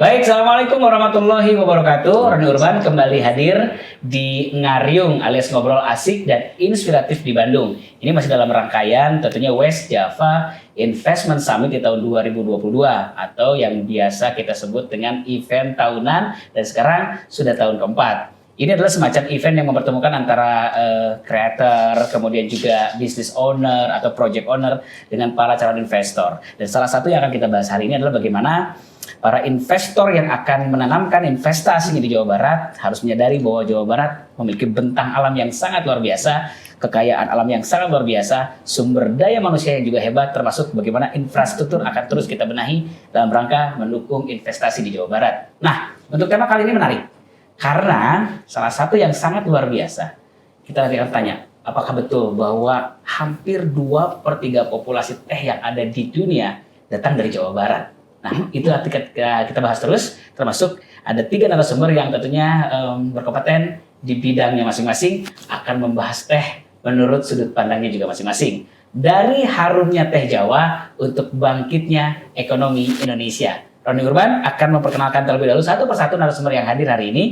Baik, Assalamualaikum warahmatullahi wabarakatuh. Roni Urban kembali hadir di Ngariung alias Ngobrol Asik dan Inspiratif di Bandung. Ini masih dalam rangkaian tentunya West Java Investment Summit di tahun 2022 atau yang biasa kita sebut dengan event tahunan dan sekarang sudah tahun keempat. Ini adalah semacam event yang mempertemukan antara creator, kemudian juga business owner atau project owner dengan para calon investor. Dan salah satu yang akan kita bahas hari ini adalah bagaimana para investor yang akan menanamkan investasinya di Jawa Barat harus menyadari bahwa Jawa Barat memiliki bentang alam yang sangat luar biasa, kekayaan alam yang sangat luar biasa, sumber daya manusia yang juga hebat, termasuk bagaimana infrastruktur akan terus kita benahi dalam rangka mendukung investasi di Jawa Barat. Nah, untuk tema kali ini menarik, karena salah satu yang sangat luar biasa, kita nanti akan tanya, apakah betul bahwa hampir 2/3 populasi teh yang ada di dunia datang dari Jawa Barat? Nah, itu nanti kita bahas terus, termasuk ada 3 narasumber yang tentunya berkompeten di bidangnya masing-masing akan membahas teh menurut sudut pandangnya juga masing-masing. Dari harumnya teh Jawa untuk bangkitnya ekonomi Indonesia. Roni Urban akan memperkenalkan terlebih dahulu satu persatu narasumber yang hadir hari ini.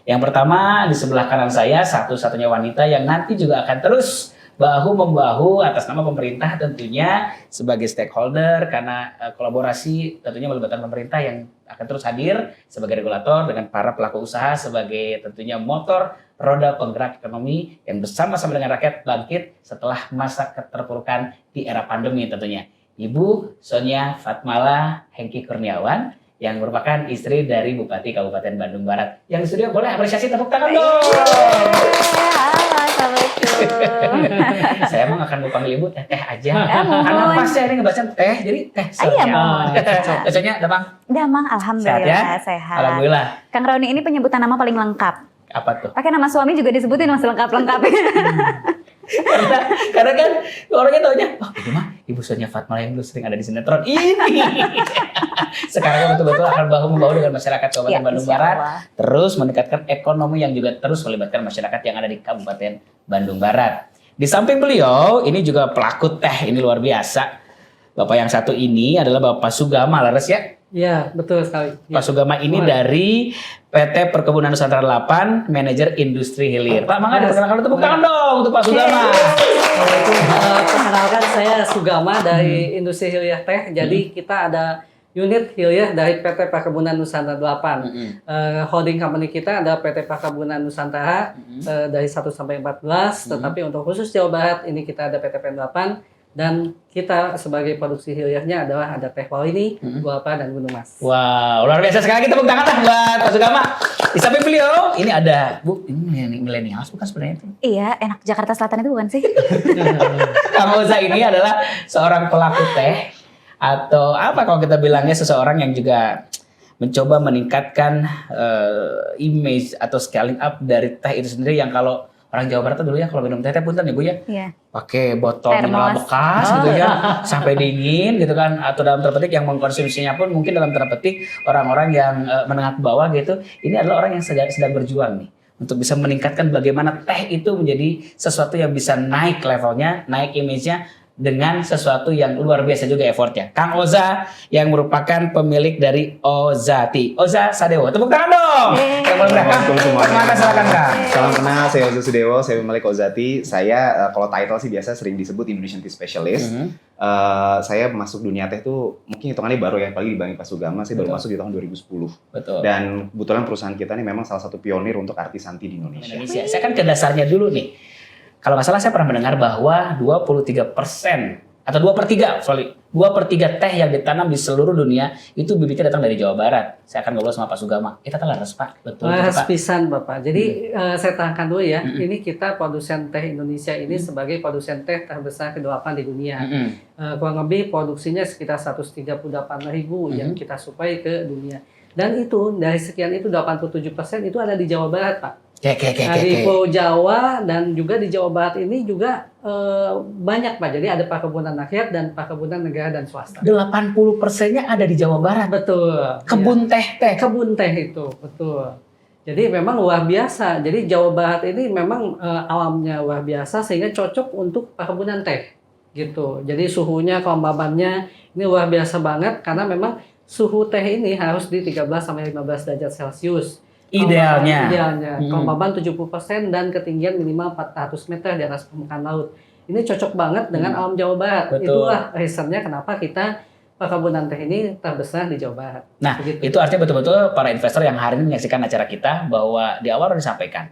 Yang pertama di sebelah kanan saya, satu-satunya wanita yang nanti juga akan terus bahu-membahu atas nama pemerintah tentunya sebagai stakeholder karena kolaborasi tentunya melibatkan pemerintah yang akan terus hadir sebagai regulator dengan para pelaku usaha sebagai tentunya motor roda penggerak ekonomi yang bersama-sama dengan rakyat bangkit setelah masa keterpurukan di era pandemi tentunya. Ibu Sonia Fatmala Hengki Kurniawan yang merupakan istri dari Bupati Kabupaten Bandung Barat. Yang di studio boleh apresiasi tepuk tangan dong. Saya emang akan mau panggil ibu teh aja. Karena pas saya ini ngebaca teh, jadi teh Sonia. Biasanya Damang? Damang, alhamdulillah sehat. Alhamdulillah. Kang Roni ini penyebutan nama paling lengkap. Apa tuh? Pakai nama suami juga disebutin masih lengkap-lengkapnya. karena kan orangnya taunya, oh itu mah Ibu Sonia Fatmala yang dulu sering ada di sinetron ini. Sekarang betul-betul akan bahu-membahu dengan masyarakat Kabupaten Bandung Barat, terus mendekatkan ekonomi yang juga terus melibatkan masyarakat yang ada di Kabupaten Bandung Barat. Di samping beliau, ini juga pelaku teh, ini luar biasa. Bapak yang satu ini adalah Bapak Sugama, Laras ya? Iya, betul sekali. Pak Sugama ini dari PT Perkebunan Nusantara 8, Manajer Industri Hilir. Pak, mangga diperkenalkan, tepuk tangan dong untuk Pak Sugama. Perkenalkan, saya Sugama dari Industri Hilir Teh. Jadi kita ada unit hilir dari PT Perkebunan Nusantara 8. Holding company kita ada PT Perkebunan Nusantara dari 1 sampai 14. Tetapi untuk khusus Jawa Barat ini kita ada PT PN 8. Dan kita sebagai produksi hilirnya adalah ada Teh Walini, Guapa, dan Gunung Mas. Wow, luar biasa sekali. Kita tepuk tangan lah buat Pak Sugama. Di samping beliau, ini ada Bu, ini milenials bukan sebenarnya itu? Iya, enak Jakarta Selatan itu bukan sih? Kang Oza ini adalah seorang pelaku teh atau apa kalau kita bilangnya seseorang yang juga mencoba meningkatkan image atau scaling up dari teh itu sendiri yang kalau orang Jawa Barat tuh dulu ya kalau minum teh punten ya Bu ya. Iya. Pakai botol mineral bekas gitu ya sampai dingin gitu kan, atau dalam tanda petik yang mengkonsumsinya pun mungkin dalam tanda petik orang-orang yang menengah ke bawah gitu. Ini adalah orang yang sedang berjuang nih untuk bisa meningkatkan bagaimana teh itu menjadi sesuatu yang bisa naik levelnya, naik image-nya dengan sesuatu yang luar biasa juga effortnya. Kang Oza yang merupakan pemilik dari Ozati. Oza Sadewo, tepuk tangan dong. Assalamualaikum semuanya. Silakan Kang. Salam kenal, saya Oza Sadewo, saya pemilik Ozati. Saya kalau title sih biasa sering disebut Indonesian Tea Specialist. Saya masuk dunia teh tuh mungkin hitungannya baru ya, apalagi dibanding Pak Sugama, saya baru masuk di tahun 2010. Betul. Dan kebetulan perusahaan kita ini memang salah satu pionir untuk artisan tea di Indonesia. Saya kan ke dasarnya dulu nih. Kalau nggak salah saya pernah mendengar bahwa 23% atau 2/3 teh yang ditanam di seluruh dunia itu bibitnya datang dari Jawa Barat. Saya akan ngobrol sama Pak Sugama. Kita telah Pak, betul Pak. Pisan Bapak. Jadi saya terangkan dulu ya, ini kita produsen teh Indonesia ini sebagai produsen teh terbesar ke-8 di dunia. Kurang lebih produksinya sekitar 138.000 yang kita suplai ke dunia. Dan itu dari sekian itu 87% itu ada di Jawa Barat Pak. Di Pulau Jawa dan juga di Jawa Barat ini juga banyak Pak. Jadi ada perkebunan rakyat dan perkebunan negara dan swasta. 80%-nya ada di Jawa Barat. Betul. Kebun teh. Kebun teh itu, betul. Jadi memang luar biasa. Jadi Jawa Barat ini memang alamnya luar biasa sehingga cocok untuk perkebunan teh. Gitu. Jadi suhunya, kelembabannya ini luar biasa banget karena memang suhu teh ini harus di 13 sampai 15 derajat Celcius. Idealnya. Kelembaban 70% dan ketinggian minimal 400 meter di atas permukaan laut. Ini cocok banget dengan alam Jawa Barat. Betul. Itulah reasonnya kenapa kita perkebunan teh ini terbesar di Jawa Barat. Nah, Begitu. itu artinya betul-betul para investor yang hari ini menyaksikan acara kita bahwa di awal sudah disampaikan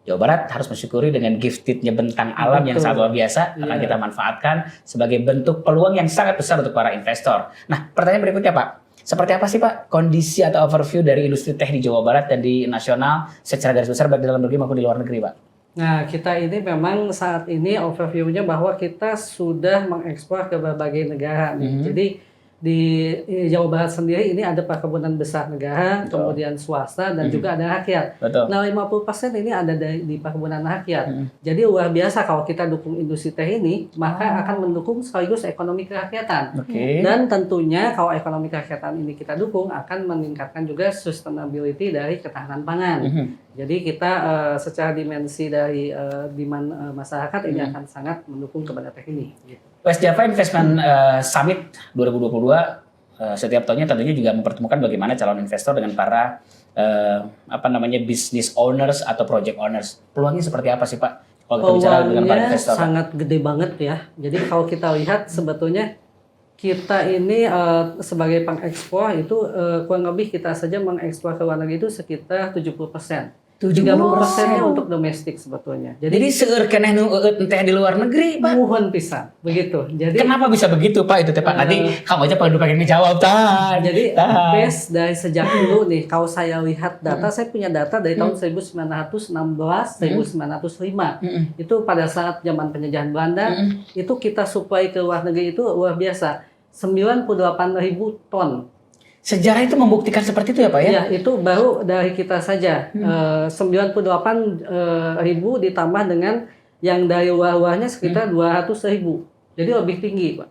Jawa Barat harus mensyukuri dengan giftednya bentang alam yang Betul. sangat luar biasa akan Iya. kita manfaatkan sebagai bentuk peluang yang sangat besar untuk para investor. Nah, pertanyaan berikutnya Pak, seperti apa sih Pak kondisi atau overview dari industri teh di Jawa Barat dan di nasional secara garis besar baik di dalam negeri maupun di luar negeri Pak? Nah, kita ini memang saat ini overview-nya bahwa kita sudah mengekspor ke berbagai negara nih. Jadi di Jawa Barat sendiri ini ada perkebunan besar negara, Betul. kemudian swasta dan juga ada rakyat. Betul. Nah, 50% ini ada di perkebunan rakyat. Jadi luar biasa kalau kita dukung industri teh ini, maka akan mendukung sekaligus ekonomi kerakyatan. Oke. Dan tentunya kalau ekonomi kerakyatan ini kita dukung akan meningkatkan juga sustainability dari ketahanan pangan. Jadi kita secara dimensi dari demand masyarakat ini akan sangat mendukung kepada teh ini. Gitu. West Java Investment Summit 2022 setiap tahunnya tentunya juga mempertemukan bagaimana calon investor dengan para business owners atau project owners. Peluangnya seperti apa sih Pak? Kalau kita bicara dengan para Peluangnya investor. sangat gede banget ya. Jadi kalau kita lihat sebetulnya kita ini sebagai pengekspor itu kurang lebih kita saja mengekspor ke luar negeri itu sekitar 70%. 30%-nya untuk domestik sebetulnya. Jadi seueur keneh nu teh di luar negeri, Pak. Muhun pisan begitu. Jadi Kenapa bisa begitu, Pak? Itu teh, Pak. Nanti kamu aja pengen ngejawab, Tan. jadi Tan. base dari sejak dulu nih, kalau saya lihat data, saya punya data dari tahun 1916, 1905. Itu pada saat zaman penjajahan Belanda, itu kita supply ke luar negeri itu luar biasa. 98.000 ton. Sejarah itu membuktikan seperti itu ya, Pak ya? Ya, itu baru dari kita saja. 98.000 ditambah dengan yang dari luar-luarnya sekitar 200.000. Jadi lebih tinggi, Pak.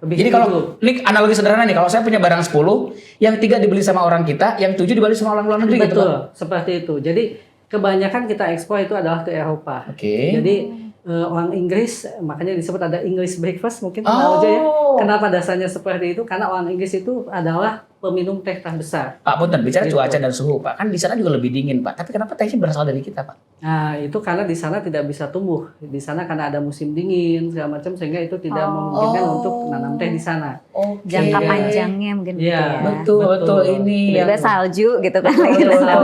Lebih Jadi tinggi kalau dulu. ini analogi sederhana nih, kalau saya punya barang 10, yang 3 dibeli sama orang kita, yang 7 dibeli sama orang luar negeri gitu, Betul, Pak. seperti itu. Jadi kebanyakan kita ekspor itu adalah ke Eropa. Oke. Jadi orang Inggris, makanya disebut ada English breakfast, mungkin tahu aja ya. Kenapa dasarnya seperti itu? Karena orang Inggris itu adalah peminum teh terbesar. Pak Punten, bicara Gitu. cuaca dan suhu, Pak. Kan di sana juga lebih dingin, Pak. Tapi kenapa tehnya berasal dari kita, Pak? Nah, itu karena di sana tidak bisa tumbuh. Di sana karena ada musim dingin segala macam sehingga itu tidak memungkinkan untuk nanam teh di sana. Jangka panjangnya mungkin gitu Iya. ya. Betul ini. Tiba-tiba salju gitu kan.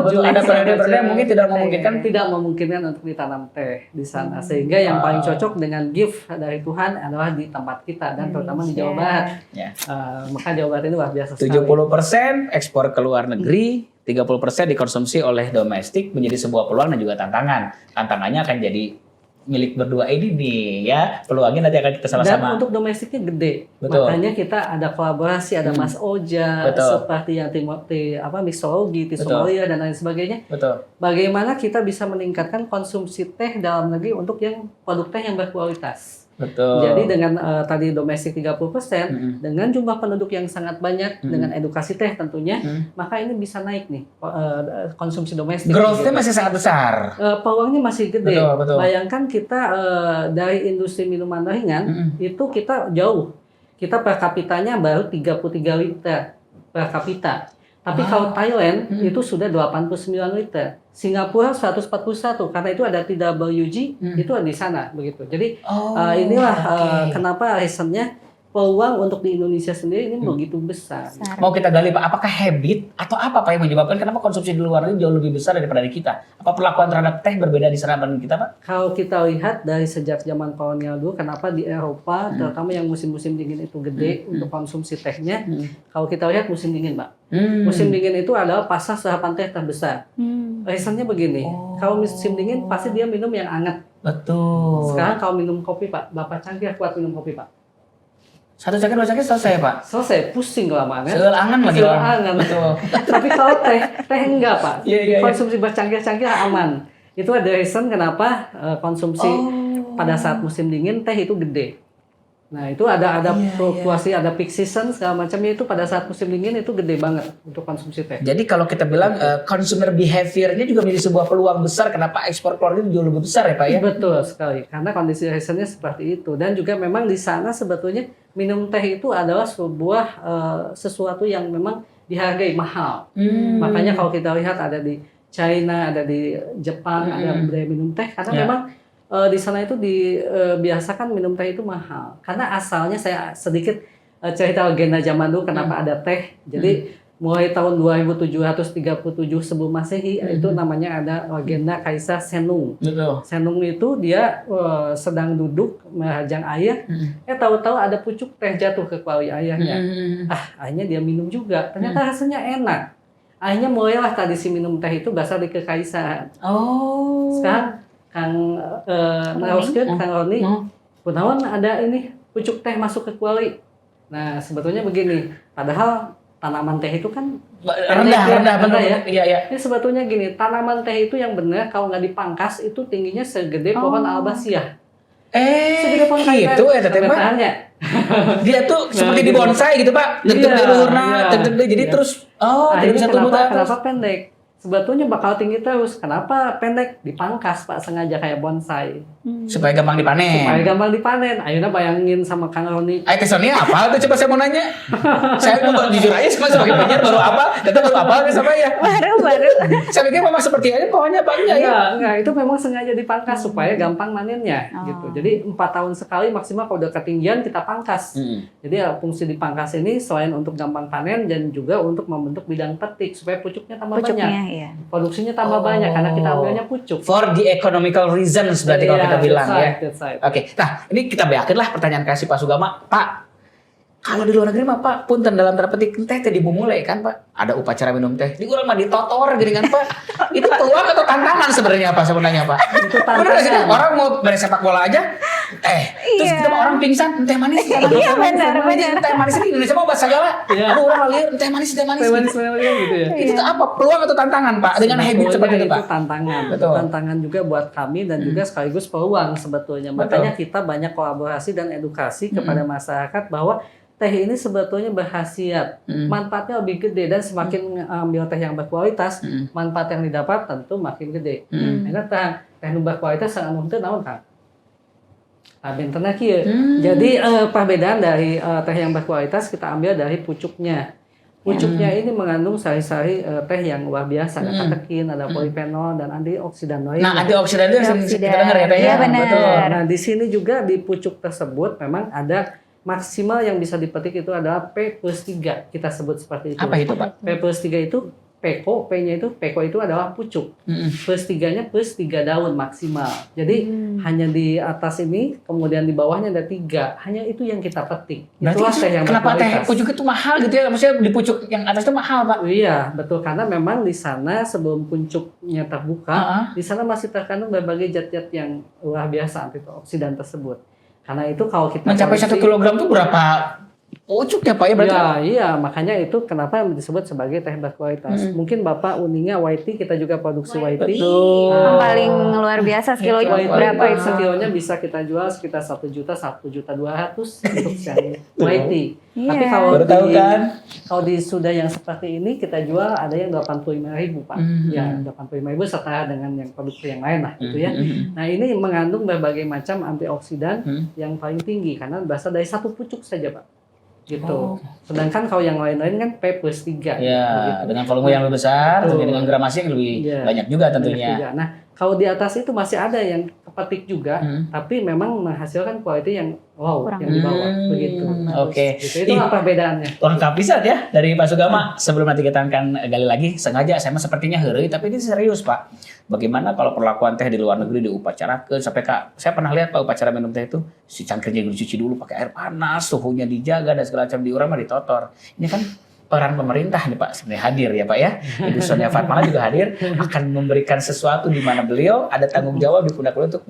Betul. Ada periode-periode yang mungkin tidak memungkinkan. Tidak memungkinkan untuk ditanam teh di sana. Sehingga yang paling cocok dengan gift dari Tuhan adalah di tempat kita dan terutama di Jawa Barat. Ya. Maka Jawa Barat ini luar biasa sekali. 70% ekspor ke luar negeri, 30% dikonsumsi oleh domestik menjadi sebuah peluang dan juga tantangan. Tantangannya akan jadi milik berdua ini nih ya. Peluangnya nanti akan kita Dan sama-sama. untuk domestiknya gede. Betul. Makanya kita ada kolaborasi, ada Mas Oja, Betul. seperti yang mixologi, Betul. Somalia dan lain sebagainya. Betul. Bagaimana kita bisa meningkatkan konsumsi teh dalam negeri untuk yang produk teh yang berkualitas. Betul. Jadi dengan tadi domestik 30%, dengan jumlah penduduk yang sangat banyak, dengan edukasi teh tentunya, maka ini bisa naik nih konsumsi domestik. Growth-nya gitu. masih sangat besar. Peluangnya masih gede. Betul, betul. Bayangkan kita dari industri minuman ringan itu kita jauh. Kita per kapitanya baru 33 liter per kapita. Tapi kalau Thailand itu sudah 89 liter. Singapura 141 karena itu ada TWG itu di sana begitu. Jadi inilah kenapa reasonnya peluang untuk di Indonesia sendiri ini begitu besar. Mau kita gali Pak, apakah habit atau apa Pak yang menyebabkan kenapa konsumsi di luar negeri jauh lebih besar daripada di kita? Apa perlakuan terhadap teh berbeda di sana dengan kita Pak? Kalau kita lihat dari sejak zaman kolonial dulu, kenapa di Eropa, terutama yang musim-musim dingin itu gede untuk konsumsi tehnya. Kalau kita lihat musim dingin, Pak. Musim dingin itu adalah pasar serapan teh terbesar. Reasonnya begini, kalau musim dingin pasti dia minum yang hangat. Betul. Sekarang kalau minum kopi, Pak, Bapak Cangkir kuat minum kopi, Pak. Satu cangkir, dua cangkir selesai Pak. Selesai, pusing kelamaan ya. Seul angan lagi. Seul angan. Betul. Tapi kalau teh enggak, Pak. Iya. Konsumsi bercangkir-cangkir aman. Itu ada reason kenapa konsumsi pada saat musim dingin teh itu gede. Nah itu ada fluktuasi, ada peak season segala macamnya itu pada saat musim dingin itu gede banget untuk konsumsi teh. Jadi kalau kita bilang consumer behavior-nya juga menjadi sebuah peluang besar kenapa ekspor keluar negeri jauh lebih besar ya Pak ya? Betul sekali, karena kondisi reasonnya seperti itu. Dan juga memang di sana sebetulnya minum teh itu adalah sebuah sesuatu yang memang dihargai mahal. Makanya kalau kita lihat ada di China, ada di Jepang, ada budaya minum teh karena memang di sana itu dibiasakan minum teh itu mahal. Karena asalnya saya sedikit cerita legenda zaman dulu kenapa ada teh. Jadi mulai tahun 2737 sebelum Masehi itu namanya ada legenda Kaisar Senung. Betul. Senung itu dia sedang duduk menghajang air, tahu-tahu ada pucuk teh jatuh ke kuali ayahnya. Akhirnya dia minum juga. Ternyata rasanya enak. Akhirnya mulailah tradisi minum teh itu berasal dari kekaisaran. Sekarang Kang Roni, kunaon ada ini pucuk teh masuk ke kuali. Nah sebetulnya begini, padahal tanaman teh itu kan rendah ya. Iya. Ini sebetulnya gini, tanaman teh itu yang benar kalau nggak dipangkas itu tingginya segede pohon albasiah. Segede pohon gitu ya teteh Pak. Dia tuh seperti di bonsai gitu Pak. Jadi terus tidak bisa tumbuh terus. Kenapa pendek? Sebetulnya bakal tinggi terus. Kenapa pendek? Dipangkas Pak, sengaja kayak bonsai. Supaya gampang dipanen. Ayeuna bayangin sama Kang Roni. Tesonnya apa tuh coba saya mau nanya. Saya mau jujur aja sebagai penyiar baru apa, data baru apa ke sama ya. Baru. Saya pikir memang seperti aja pohonnya Pak ya. Enggak, itu memang sengaja dipangkas supaya gampang manennya gitu. Jadi 4 tahun sekali maksimal kalau udah ketinggian kita pangkas. Jadi fungsi dipangkas ini selain untuk gampang panen dan juga untuk membentuk bidang petik supaya pucuknya tambah banyak. Iya. Produksinya tambah banyak karena kita ambilnya pucuk. For the economical reasons berarti kalau kita bilang ya. Right. Oke, nah ini kita beakeun lah pertanyaan kasih Pak Sugama. Pak, kalau di luar negeri mah Pak, punten dalam tanda petik teh dimulai kan Pak. Ada upacara minum teh. Di urang mah ditotor gini kan Pak. Itu peluang atau tantangan sebenarnya Pak sebenarnya Pak? Itu tantangan. Benar sih orang mau beres sepak bola aja. Terus kita orang pingsan, teh manis. Iya benar. Teh manis di Indonesia mah bahasa segala. Aduh orang lalir teh manis. Teh manis gitu ya. Itu tuh apa? Peluang atau tantangan Pak dengan habit seperti itu Pak? Itu tantangan. Betul. Tantangan juga buat kami dan juga sekaligus peluang sebetulnya. Makanya kita banyak kolaborasi dan edukasi kepada masyarakat bahwa teh ini sebetulnya berkhasiat, manfaatnya lebih gede dan semakin ambil teh yang berkualitas, manfaat yang didapat tentu makin gede. Karena teh nu berkualitas sangat mungkin naon Kang? Bentenna kieu. Jadi perbedaan dari teh yang berkualitas kita ambil dari pucuknya. Pucuknya ini mengandung sari-sari teh yang luar biasa, ada katekin, ada polifenol dan antioksidan lain. Nah, antioksidan itu yang kita dengar ya teh. Iya benar. Betul. Nah, di sini juga di pucuk tersebut memang ada maksimal yang bisa dipetik itu adalah P+3. Kita sebut seperti itu. Apa itu Pak? P+3 itu peko, P-nya itu peko itu adalah pucuk. +3-nya +3 daun maksimal. Jadi hanya di atas ini, kemudian di bawahnya ada 3. Hanya itu yang kita petik. Itulah teh yang kenapa teh berkualitas. pucuk itu mahal gitu ya? Maksudnya di pucuk yang atas itu mahal Pak? Iya, betul. Karena memang di sana sebelum pucuknya terbuka, di sana masih terkandung berbagai zat-zat yang luar biasa antioksidan tersebut. Karena itu kalau kita mencapai 1 kilogram itu berapa pucuknya Pak ya berarti? Iya, makanya itu kenapa disebut sebagai teh berkualitas. Mungkin Bapak uninya white tea, kita juga produksi white tea. Yang paling luar biasa kilonya berapa itu? Sekilonya bisa kita jual sekitar 1 juta, 1.200.000 untuk yang white tea. Iya. Tapi kalau Baru tahu kan? kalau di sudah yang seperti ini kita jual ada yang 85.000 Pak. Ya, 85.000 setara dengan yang produk yang lain lah gitu ya. Nah, ini mengandung berbagai macam antioksidan yang paling tinggi karena berasal dari satu pucuk saja Pak. Gitu. Sedangkan kalau yang lain-lain kan P+3. Ya, dengan volume yang lebih besar, tentunya dengan gramasi yang lebih banyak juga tentunya. Banyak juga. Nah, kalau di atas itu masih ada yang kepetik juga, tapi memang menghasilkan quality yang wow, yang di bawah begitu. Oke. Gitu. Itu apa perbedaannya? Lengkap bisa ya dari Pak Sugama. Sebelum nanti kita akan gali lagi, sengaja saya mah sepertinya heureuy, tapi ini serius Pak. Bagaimana kalau perlakuan teh di luar negeri diupacarakeun sampai saya pernah lihat Pak upacara minum teh itu si cangkirnya dicuci dulu pakai air panas, suhunya dijaga dan segala macam, di urang mah ditotor. Ini kan peran pemerintah nih Pak sebenarnya hadir ya Pak ya. Ibu Sonia Fatmala juga hadir akan memberikan sesuatu di mana beliau ada tanggung jawab di pundak beliau untuk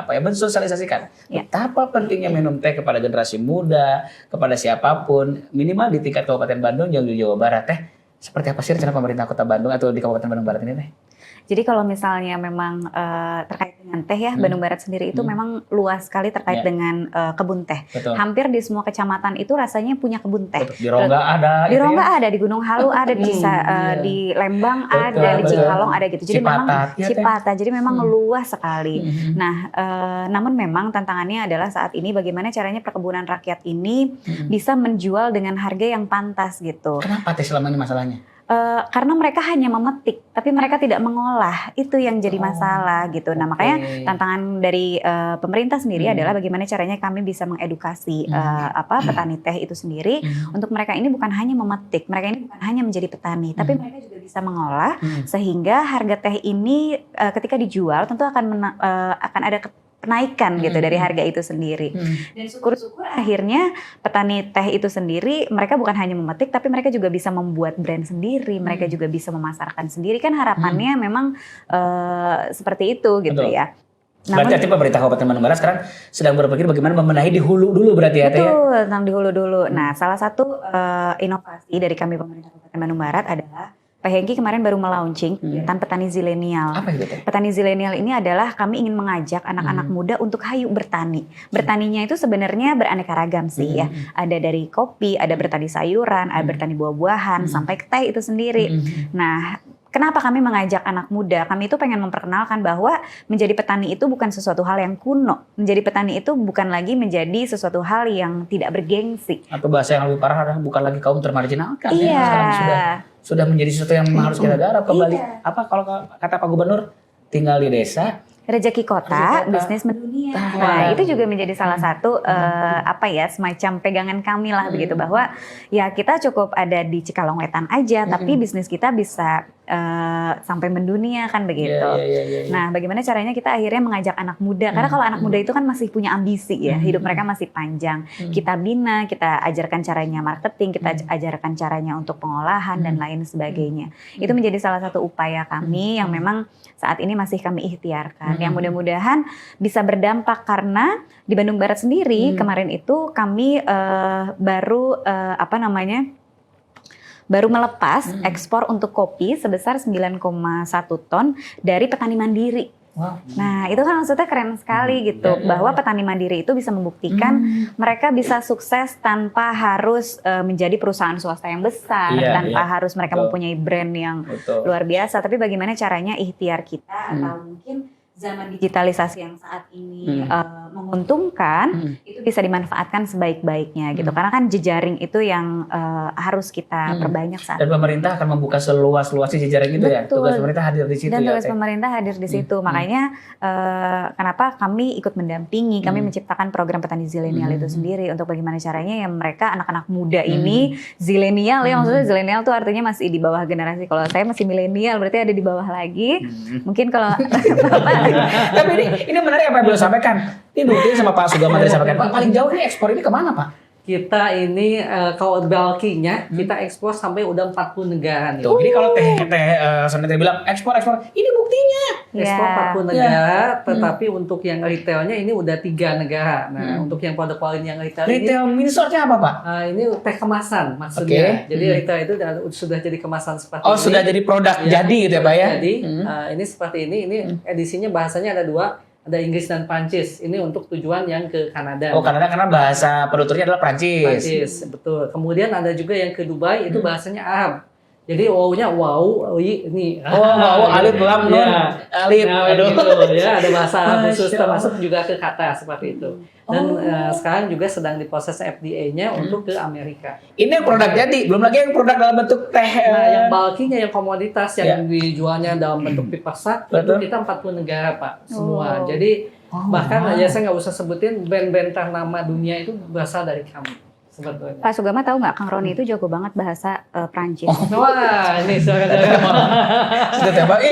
mensosialisasikan betapa pentingnya minum teh kepada generasi muda, kepada siapapun, minimal di tingkat Kabupaten Bandung yang di Jawa Barat teh. Seperti apa sih rencana pemerintah Kota Bandung atau di Kabupaten Bandung Barat ini teh? Jadi kalau misalnya memang terkait dengan teh ya, Bandung Barat sendiri itu memang luas sekali terkait dengan kebun teh. Betul. Hampir di semua kecamatan itu rasanya punya kebun teh. Di Rongga ada. Di gitu Rongga ya? ada, di Gunung Halu ada, di Lembang ada, di Cikalong ada gitu. Jadi memang Cipata. Jadi memang luas sekali. Nah, namun memang tantangannya adalah saat ini bagaimana caranya perkebunan rakyat ini bisa menjual dengan harga yang pantas gitu. Kenapa teh selama ini masalahnya? Karena mereka hanya memetik, tapi mereka tidak mengolah, itu yang jadi masalah gitu. Nah makanya tantangan dari pemerintah sendiri adalah bagaimana caranya kami bisa mengedukasi petani teh itu sendiri untuk mereka ini bukan hanya memetik, mereka ini bukan hanya menjadi petani, tapi mereka juga bisa mengolah sehingga harga teh ini ketika dijual tentu akan ada penaikan gitu dari harga itu sendiri. Dan syukur-syukur akhirnya petani teh itu sendiri mereka bukan hanya memetik tapi mereka juga bisa membuat brand sendiri, mereka juga bisa memasarkan sendiri, kan harapannya memang seperti itu gitu. Betul. Ya. Berarti pemerintah Kabupaten Bandung Barat sekarang sedang berpikir bagaimana membenahi di hulu dulu berarti ya Teh? Betul, tentang di hulu dulu. Nah, salah satu inovasi dari kami pemerintah Kabupaten Bandung Barat adalah Pak Hengki kemarin baru melaunching kegiatan petani zilenial. Apa itu Teh? Petani zilenial ini adalah kami ingin mengajak anak-anak muda untuk hayu bertani. Bertaninya itu sebenarnya beraneka ragam sih ya. Ada dari kopi, ada bertani sayuran, ada bertani buah-buahan, sampai ke teh itu sendiri. Nah, kenapa kami mengajak anak muda? Kami itu pengen memperkenalkan bahwa menjadi petani itu bukan sesuatu hal yang kuno. Menjadi petani itu bukan lagi menjadi sesuatu hal yang tidak bergengsi. Atau bahasa yang lebih parah adalah bukan lagi kaum termarginalkan. Iya. Ya. Sekarang sudah menjadi sesuatu yang harus kita garap kembali. Iya. Apa kalau kata Pak Gubernur, tinggal di desa, rezeki kota, bisnis mendunia. Nah, itu juga menjadi salah satu semacam pegangan kami lah begitu, bahwa ya kita cukup ada di Cikalong Wetan aja, tapi bisnis kita bisa sampai mendunia kan begitu. Nah, bagaimana caranya kita akhirnya mengajak anak muda, karena kalau anak muda itu kan masih punya ambisi ya, hidup mereka masih panjang. Kita bina, kita ajarkan caranya marketing, kita ajarkan caranya untuk pengolahan dan lain sebagainya. Itu menjadi salah satu upaya kami yang memang saat ini masih kami ikhtiarkan. Yang mudah-mudahan bisa berdampak, karena di Bandung Barat sendiri kemarin itu kami baru melepas ekspor untuk kopi sebesar 9,1 ton dari petani mandiri. Wow. Nah, itu kan maksudnya keren sekali gitu, bahwa petani mandiri itu bisa membuktikan mereka bisa sukses tanpa harus menjadi perusahaan swasta yang besar, tanpa harus mereka mempunyai brand yang luar biasa. Tapi bagaimana caranya ikhtiar kita atau mungkin zaman digitalisasi yang saat ini menguntungkan, itu bisa dimanfaatkan sebaik-baiknya gitu. Karena kan jejaring itu yang harus kita perbanyak saat dan pemerintah akan membuka seluas-luasnya jejaring itu. Betul. Ya. Tugas pemerintah hadir di situ. Dan tugas pemerintah hadir di situ. Makanya kenapa kami ikut mendampingi, kami menciptakan program petani zilenial itu sendiri, untuk bagaimana caranya ya mereka anak-anak muda ini zilenial ya, maksudnya zilenial tuh artinya masih di bawah generasi. Kalau saya masih milenial, berarti ada di bawah lagi. Mungkin kalau tapi ini menarik apa yang beliau sampaikan. Ini buktinya sama Pak Sugama tadi sampaikan. Pak, paling jauh ini ekspor ini kemana Pak? Kita ini kalau bulkingnya kita ekspor sampai udah 40 negara nih. Tuh, jadi kalau Sonia tadi bilang ekspor, ini buktinya. Ekspor 40 negara, tetapi untuk yang retailnya ini udah 3 negara. Nah, untuk yang produk lain yang retail mini store-nya apa Pak? Ini teh kemasan maksudnya. Jadi retail itu sudah jadi kemasan seperti ini. Oh, sudah jadi produk jadi gitu ya Pak ya? Jadi ini seperti ini edisinya bahasanya ada 2. Ada Inggris dan Prancis. Ini untuk tujuan yang ke Kanada. Oh, Kanada karena bahasa penuturnya adalah Prancis. Prancis, betul. Kemudian ada juga yang ke Dubai, itu bahasanya Arab. Jadi wow-nya wow, ini. Wow, alif lam nun. Alif. Aduh. Gitu, ya, ada bahasa Arab khusus termasuk juga ke Qatar seperti itu. Dan sekarang juga sedang diproses FDA-nya untuk ke Amerika. Ini produk jadi, belum lagi yang produk dalam bentuk teh. Nah, yang bulkingnya, yang komoditas yang dijualnya dalam bentuk pipa sak, itu kita 40 negara Pak, semua. Jadi bahkan aja saya nggak usah sebutin brand-brand ternama dunia itu berasal dari kami. Sebetulnya. Pak Sugama tahu nggak, Kang Roni itu jago banget bahasa Prancis. Wah, ini sudah tembak.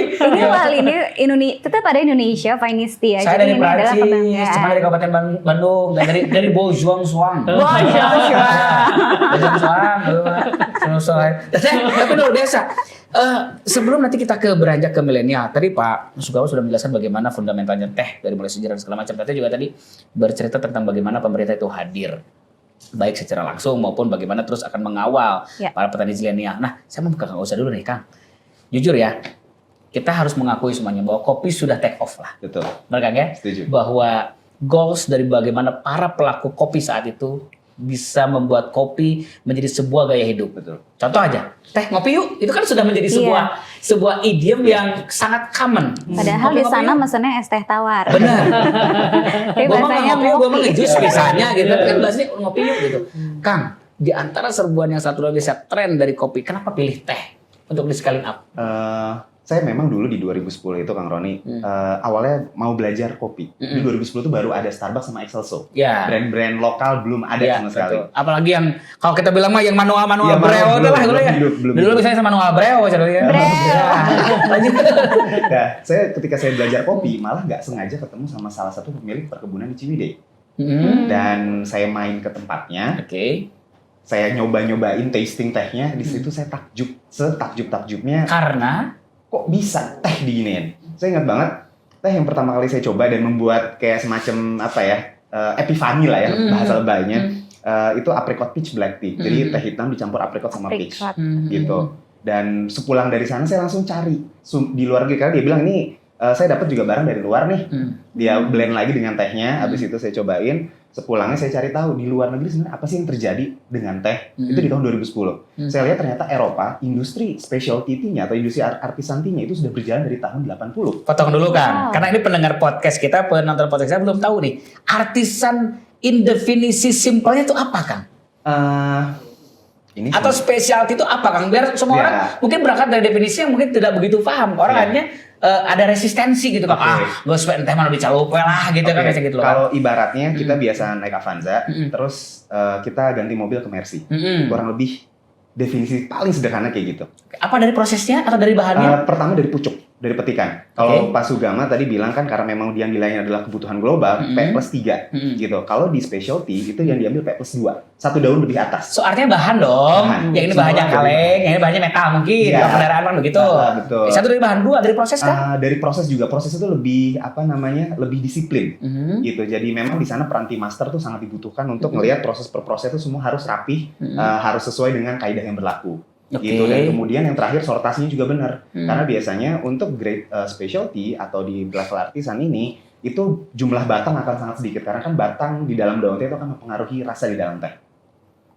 Ini tetap ada Indonesia, Finest ya. Saya dari Jadi ini adalah Prancis, kebanggaan. cuma dari Kabupaten Bandung, dan dari Bojuang-Suang. Tapi luar biasa. Sebelum nanti kita beranjak ke milenial, tadi Pak Sugama sudah menjelaskan bagaimana fundamentalnya teh dari mulai sejarah dan segala macam. Tadi juga tadi bercerita tentang bagaimana pemerintah itu hadir, baik secara langsung maupun bagaimana terus akan mengawal para petani zilenial. Nah, saya mau buka Kang Oza dulu nih Kang. Jujur ya, kita harus mengakui semuanya bahwa kopi sudah take off lah. Betul. Benar kan ya? Setuju. Bahwa goals dari bagaimana para pelaku kopi saat itu bisa membuat kopi menjadi sebuah gaya hidup. Betul. Contoh aja, teh ngopi yuk, itu kan sudah menjadi sebuah idiom yang sangat common. Padahal di sana mesennya es teh tawar. Benar. Tapi Gua mah bahasanya ngopi, gua mah ngopi. ngejus misalnya gitu kan bahasanya ngopi yuk gitu. Kang, di antara serbuan yang satu lagi bisa tren dari kopi, kenapa pilih teh untuk di scaling up? Saya memang dulu di 2010 itu Kang Roni, awalnya mau belajar kopi. Di 2010 itu baru ada Starbucks sama Excelso. Ya. Brand-brand lokal belum ada Ya, sama sekali. betul. Apalagi yang kalau kita bilang mah yang manual Iya, breo belum, itu lah dulu ya. belum. Dulu misalnya sama manual breo contohnya. Breo. Lanjut. Nah, ketika saya belajar kopi, malah nggak sengaja ketemu sama salah satu pemilik perkebunan di Ciwidey. Dan saya main ke tempatnya, Oke. saya nyobain tasting tehnya, di situ saya setakjub-takjubnya, Karena kok bisa teh diginiin. Saya ingat banget, teh yang pertama kali saya coba dan membuat kayak semacam epifani lah ya, bahasa lebaynya, itu apricot peach black tea. Jadi teh hitam dicampur apricot sama peach. Gitu. Dan sepulang dari sana saya langsung cari di luar negeri karena dia bilang ini saya dapat juga barang dari luar nih. Dia blend lagi dengan tehnya, habis itu saya cobain. Sepulangnya saya cari tahu di luar negeri sebenarnya apa sih yang terjadi dengan teh. Itu di tahun 2010. Saya lihat ternyata Eropa industri specialty tea-nya atau industri artisan tea-nya itu sudah berjalan dari tahun 80. potong dulu kan, karena ini pendengar podcast kita, penonton podcast kita belum tahu nih artisan in definisi simpelnya itu apa Kang? Ini Atau specialty itu apa Kang? Biar semua orang mungkin berangkat dari definisi yang mungkin tidak begitu paham. Orang hanya ada resistensi gitu kan. Gue supaya entah mana dicalupe lah gitu kan kayak gitu loh. Kalau ibaratnya kita biasa naik Avanza, terus kita ganti mobil ke Mercy. Kurang lebih definisi paling sederhana kayak gitu. Apa dari prosesnya atau dari bahannya? Pertama dari pucuk, dari petikan. Kalau Pak Sugama tadi bilang kan karena memang yang nilainya adalah kebutuhan global, P+3 gitu. Kalau di specialty itu yang diambil P+2, 1 daun lebih atas. So artinya bahan dong. Yang ini bahannya kaleng, yang ini bahannya metal mungkin. Ya. Kendaraan kan begitu. Betul. Satu dari bahan, dua dari proses kan? Dari proses juga, proses itu lebih lebih disiplin gitu. Jadi memang di sana peranti master tuh sangat dibutuhkan untuk melihat proses per proses itu semua harus rapih, harus sesuai dengan kaidah yang berlaku. Gitu. Dan kemudian yang terakhir sortasinya juga benar. Karena biasanya untuk grade specialty atau di level artisan ini itu jumlah batang akan sangat sedikit karena kan batang di dalam daun teh itu akan mempengaruhi rasa di dalam teh.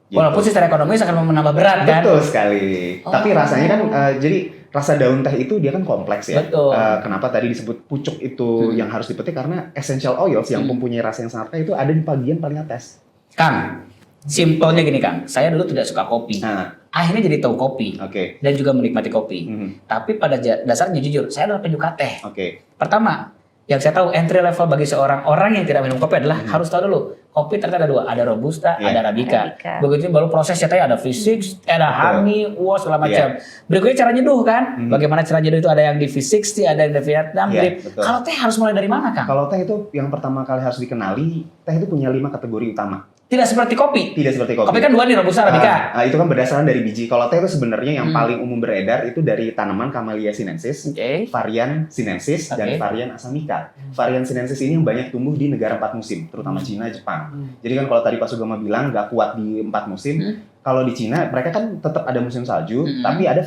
Gitu. Walaupun secara ekonomis akan menambah berat kan? Betul sekali. Tapi rasanya kan jadi rasa daun teh itu dia kan kompleks ya. Betul. Kenapa tadi disebut pucuk itu yang harus dipetik karena essential oils yang mempunyai rasa yang sangat kaya itu ada di bagian paling atas. Kang, simpelnya gini Kang, saya dulu tidak suka kopi. Akhirnya jadi tahu kopi dan juga menikmati kopi. Tapi pada dasarnya jujur, saya adalah penyuka teh. Pertama, yang saya tahu entry level bagi seorang orang yang tidak minum kopi adalah harus tahu dulu kopi ternyata ada 2, ada robusta, ada arabica. Begitu baru prosesnya teh ada V60, ada honey, segala macam. Berikutnya cara nyeduh kan? Bagaimana cara nyeduh itu ada yang di V60, ada yang di Vietnam drip. Kalau teh harus mulai dari mana Kang? Kalau teh itu yang pertama kali harus dikenali, teh itu punya 5 kategori utama. Tidak seperti kopi. Tidak seperti kopi. Kopi kan 2 nih, robusta, arabica. Itu kan berdasarkan dari biji. Kalau teh itu sebenarnya yang paling umum beredar itu dari tanaman Camellia sinensis, varian sinensis, dan varian Assamica. Varian sinensis ini yang banyak tumbuh di negara 4 musim, terutama Cina, Jepang. Jadi kan kalau tadi Pak Sugama bilang nggak kuat di 4 musim, kalau di Cina mereka kan tetap ada musim salju, tapi ada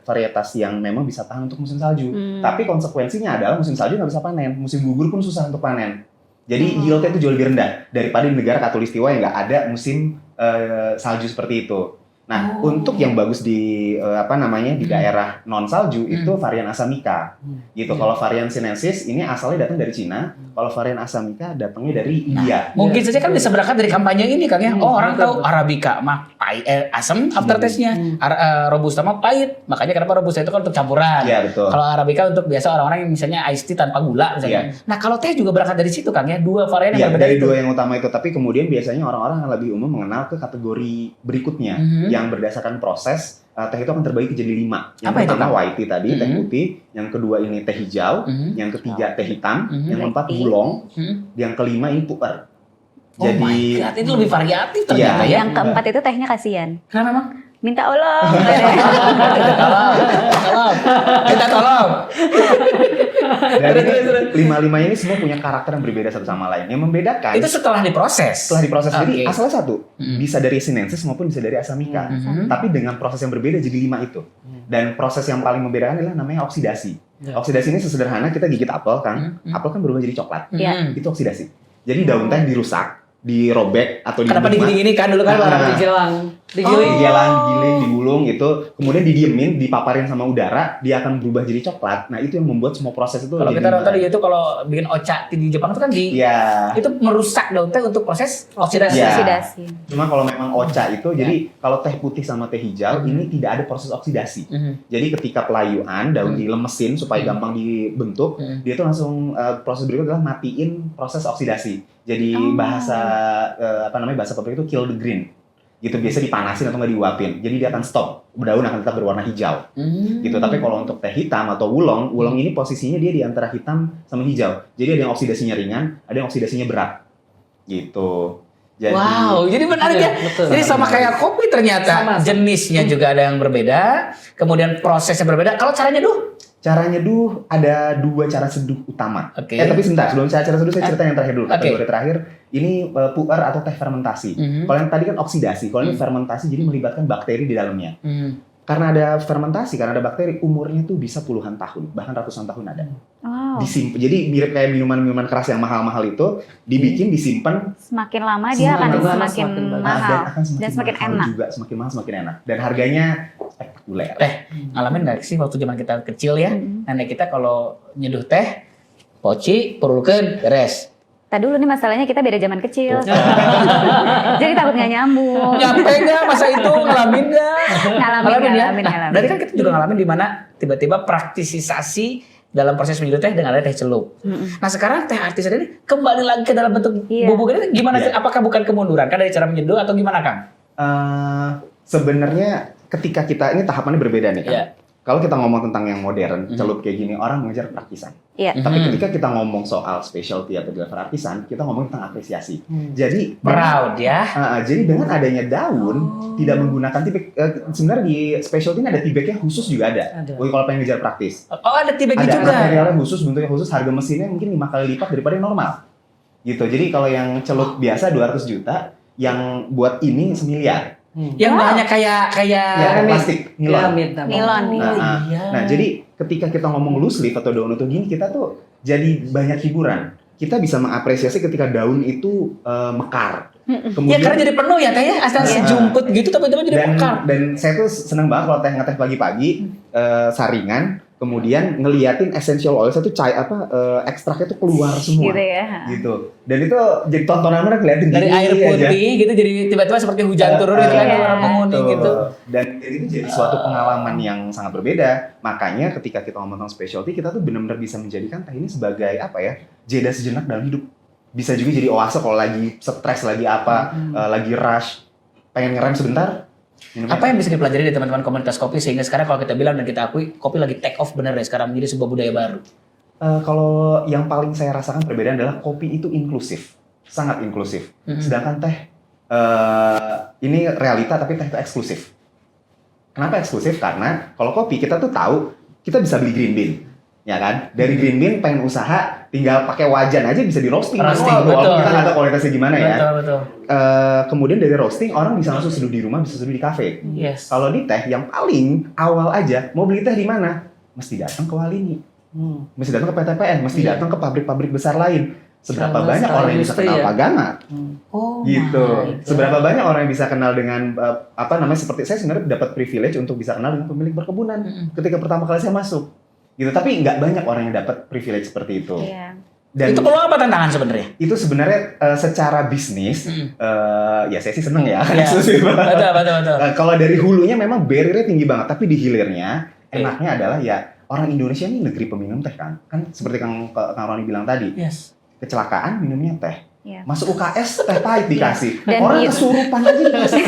varietas yang memang bisa tahan untuk musim salju. Tapi konsekuensinya adalah musim salju nggak bisa panen, musim gugur pun susah untuk panen. Jadi yieldnya itu jauh lebih rendah daripada di negara Katulistiwa yang nggak ada musim salju seperti itu. Nah, untuk yang bagus di di daerah non salju itu varian Assamica. Gitu. Kalau varian sinensis ini asalnya datang dari Cina, kalau varian Assamica datangnya dari India. Mungkin saja kan bisa berangkat dari kampanye ini Kang ya. Orang tahu arabica mah asam after taste-nya. Robusta mah pahit. Makanya kenapa robusta itu kan untuk campuran. Iya, betul. Kalau arabica untuk biasa orang-orang yang misalnya iced tea tanpa gula misalnya. Nah, kalau teh juga berangkat dari situ Kang ya. 2 varian yang berbeda dari itu. 2 yang utama itu, tapi kemudian biasanya orang-orang yang lebih umum mengenal ke kategori berikutnya yang berdasarkan proses teh itu akan terbagi jadi 5. Yang pertama white tea tadi, teh putih, yang kedua ini teh hijau, yang ketiga teh hitam, yang keempat oolong, yang kelima ini pu'er. Jadi itu lebih variatif ternyata ya. Yang keempat itu tehnya kasihan. Kenapa emang? Minta Allah. Minta tolong. dari 5 ini semua punya karakter yang berbeda satu sama lain. Yang membedakan Itu setelah diproses. Jadi asalnya satu, bisa dari sinensis maupun bisa dari Assamica. Tapi dengan proses yang berbeda jadi 5 itu. Dan proses yang paling membedakan adalah namanya oksidasi. Ya. Oksidasi ini sesederhana kita gigit apel kan, apel kan berubah jadi coklat. Iya. Itu oksidasi. Jadi daun teh dirusak, dirobek atau Kenapa digini-gini kan dulu kan orang Digilang, digiling. digiling, digulung itu, kemudian didiemin, dipaparin sama udara, dia akan berubah jadi coklat. Nah itu yang membuat semua proses itu. kalau jadi kita nonton di YouTube kalau bikin ocha di Jepang itu kan Iya. itu merusak daun teh untuk proses oksidasi. Iya. Oksidasi. Cuma kalau memang ocha itu, jadi kalau teh putih sama teh hijau ini tidak ada proses oksidasi. Jadi ketika pelayuan daun dilemesin supaya gampang dibentuk, dia tuh langsung proses berikutnya adalah matiin proses oksidasi. Jadi bahasa bahasa pabrik itu kill the green. Gitu biasa dipanasin atau nggak diuapin. Jadi dia akan stop. Daun akan tetap berwarna hijau. Gitu. Tapi kalau untuk teh hitam atau wulong ini posisinya dia di antara hitam sama hijau. Jadi ada yang oksidasinya ringan, ada yang oksidasinya berat. Gitu. Jadi, Wow, jadi menarik ya. Betul. Jadi sama kayak kopi ternyata Sama. jenisnya juga ada yang berbeda, kemudian prosesnya berbeda. Kalau caranya Cara nyeduh ada 2 cara seduh utama. Oke. Tapi sebentar, sebelum cara seduh saya cerita yang terakhir dulu. Oke. Kategori terakhir ini puer atau teh fermentasi. Kalau yang tadi kan oksidasi, kalau ini fermentasi jadi melibatkan bakteri di dalamnya. Karena ada fermentasi, karena ada bakteri, umurnya tuh bisa puluhan tahun, bahkan ratusan tahun ada. Wow. Jadi mirip kayak minuman-minuman keras yang mahal-mahal itu, dibikin, disimpan, Semakin lama dia akan Semakin lama, semakin semakin banyak. mahal dan akan semakin mahal enak. juga, semakin mahal, semakin enak. Dan harganya spektakuler. ngalamin nggak sih waktu zaman kita kecil ya, nenek kita kalau nyeduh teh, poci, perulkeun, beres. Tadi dulu nih masalahnya kita beda zaman kecil. Jadi takut nggak nyambung. Nyampe nggak masa itu ngalamin nggak? Ngalamin. Dari kan kita juga ngalamin di mana tiba-tiba praktisisasi dalam proses menyeduh teh dengan ada teh celup. Nah sekarang teh artisan ini kembali lagi ke dalam bentuk Iya. bubuk ini gimana? Iya. Apakah bukan kemunduran kan dari cara menyeduh atau gimana Kang? Sebenarnya ketika kita, ini tahapannya berbeda nih kan. Iya. Kalau kita ngomong tentang yang modern, celup kayak gini, orang mengejar praktisan. Iya. Tapi ketika kita ngomong soal specialty atau di level artisan, kita ngomong tentang apresiasi. Jadi Proud ya. jadi dengan adanya daun tidak menggunakan tibek, sebenarnya di specialty ini ada tibeknya khusus juga ada. Ada. Kalau pengen ngejar praktis, Oh ada tibek ada juga. materialnya khusus, bentuknya khusus, harga mesinnya mungkin 5 kali lipat daripada yang normal. Gitu. Jadi kalau yang celup biasa 200 juta, yang buat ini 1 miliar. Yang bahannya kayak Ya, plastik, nilon. Nilon. iya. Nah, jadi ketika kita ngomong loose leaf atau daun utuh gini, kita tuh jadi banyak hiburan. Kita bisa mengapresiasi ketika daun itu mekar. Ya karena jadi penuh ya teh ya, asal sejumput gitu tapi tiba-tiba jadi mekar. Dan saya tuh seneng banget kalau teh ngeteh pagi-pagi saringan, kemudian ngeliatin essential oil itu ekstraknya tuh keluar semua. Gitu ya. Gitu. Dan itu jadi tontonan mereka kelihatan Dari gini air aja. putih gitu jadi tiba-tiba seperti hujan turun gitu kan Iya. warna menguning gitu. Dan itu jadi suatu pengalaman yang sangat berbeda. Makanya ketika kita ngomong tentang specialty, kita tuh benar-benar bisa menjadikan teh ini sebagai jeda sejenak dalam hidup. Bisa juga jadi oase kalau lagi stres, lagi lagi rush, pengen ngerem sebentar. Apa yang bisa dipelajari dari teman-teman komunitas kopi sehingga sekarang kalau kita bilang dan kita akui kopi lagi take off bener ya sekarang menjadi sebuah budaya baru. Kalau yang paling saya rasakan perbedaan adalah kopi itu inklusif, sangat inklusif. Sedangkan teh ini realita tapi teh itu eksklusif. Kenapa eksklusif? Karena kalau kopi kita tuh tahu kita bisa beli green bean, ya kan? Dari green bean pengen usaha tinggal pakai wajan aja bisa di roasting. Roasting, Walaupun betul. kita nggak tahu kualitasnya gimana ya. Betul. Kemudian dari roasting orang bisa langsung seduh di rumah, bisa seduh di kafe. Yes. Kalau di teh yang paling awal aja mau beli teh di mana? Mesti datang ke Walini. Mesti datang ke PTPN, mesti datang ke pabrik-pabrik besar lain. Seberapa Sama banyak skala orang yang bisa industri kenal ya? Pagana? Oh Gitu. my God. Seberapa banyak orang yang bisa kenal dengan seperti saya sebenarnya dapat privilege untuk bisa kenal dengan pemilik perkebunan ketika pertama kali saya masuk. Gitu. Tapi nggak banyak orang yang dapat privilege seperti itu. Iya. Dan itu peluang apa tantangan sebenarnya? itu sebenarnya secara bisnis ya saya sih seneng ya. Ya. Betul. Kalau dari hulunya memang barrier-nya tinggi banget, tapi di hilirnya enaknya adalah ya orang Indonesia ini negeri peminum teh kan seperti Kang Roni bilang tadi, Yes. kecelakaan minumnya teh, Iya. masuk UKS teh pahit dikasih, Dan orang iya. kesurupan aja dikasih.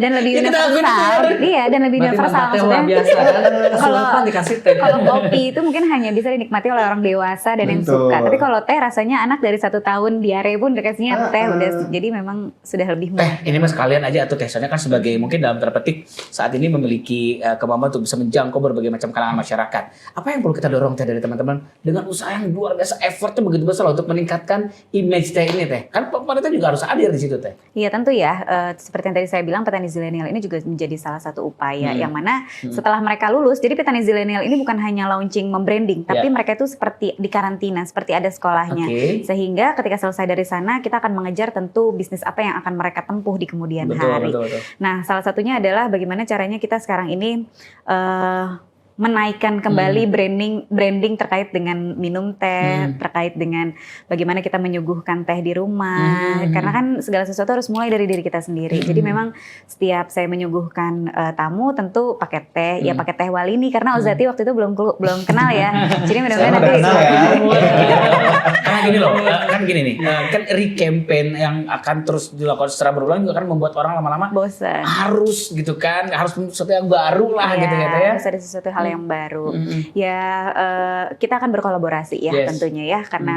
Dan lebih Ya, kita akuin universal. bener. Iya, dan lebih universal Berarti luar maksudnya. biasa. Kesulitan dikasih teh. Kalau kopi itu mungkin hanya bisa dinikmati oleh orang dewasa dan yang Betul. suka. Tapi kalau teh rasanya anak dari 1 tahun diare pun dikasihnya teh udah. Jadi memang sudah lebih Teh, ini mas kalian aja atau teh soalnya kan sebagai mungkin dalam tanda petik saat ini memiliki kemampuan untuk bisa menjangkau berbagai macam kalangan masyarakat. Apa yang perlu kita dorong teh dari teman-teman dengan usaha yang luar biasa, effortnya begitu besar loh untuk meningkatkan image teh ini teh. Kan pemerintah juga harus hadir di situ teh. Iya tentu ya, seperti yang tadi saya bilang petani zilenial ini juga menjadi salah satu upaya yang mana setelah mereka lulus, jadi petani zilenial ini bukan hanya launching membranding, tapi mereka itu seperti di karantina, seperti ada sekolahnya. Sehingga ketika selesai dari sana kita akan mengejar tentu bisnis apa yang akan mereka tempuh di kemudian hari. Betul. Nah, salah satunya adalah bagaimana caranya kita sekarang ini menaikkan kembali branding terkait dengan minum teh, terkait dengan bagaimana kita menyuguhkan teh di rumah. Karena kan segala sesuatu harus mulai dari diri kita sendiri. Jadi memang setiap saya menyuguhkan tamu tentu pakai teh, ya pakai teh Walini karena Ozati waktu itu belum kenal ya. Jadi mudah-mudahan nanti Karena gini loh, kan gini nih, kan re-campaign yang akan terus dilakukan secara berulang juga kan membuat orang lama-lama bosan. Harus gitu kan, harus sesuatu yang baru lah gitu ya. Harus ada sesuatu hal yang baru. Ya kita akan berkolaborasi ya tentunya ya, karena